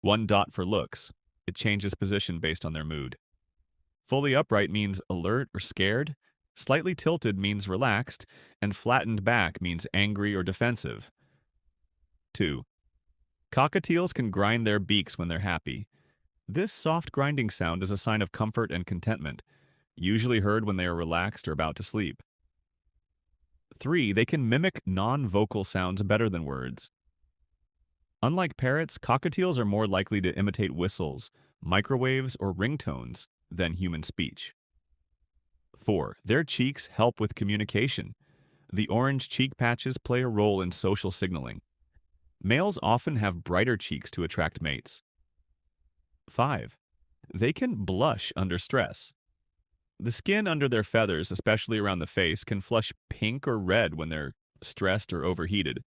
One dot for looks. It changes position based on their mood. Fully upright means alert or scared. Slightly tilted means relaxed. And flattened back means angry or defensive. 2. Cockatiels can grind their beaks when they're happy. This soft grinding sound is a sign of comfort and contentment, usually heard when they are relaxed or about to sleep. 3. They can mimic non-vocal sounds better than words. Unlike parrots, cockatiels are more likely to imitate whistles, microwaves, or ringtones than human speech. 4. Their cheeks help with communication. The orange cheek patches play a role in social signaling. Males often have brighter cheeks to attract mates. 5. They can blush under stress. The skin under their feathers, especially around the face, can flush pink or red when they're stressed or overheated.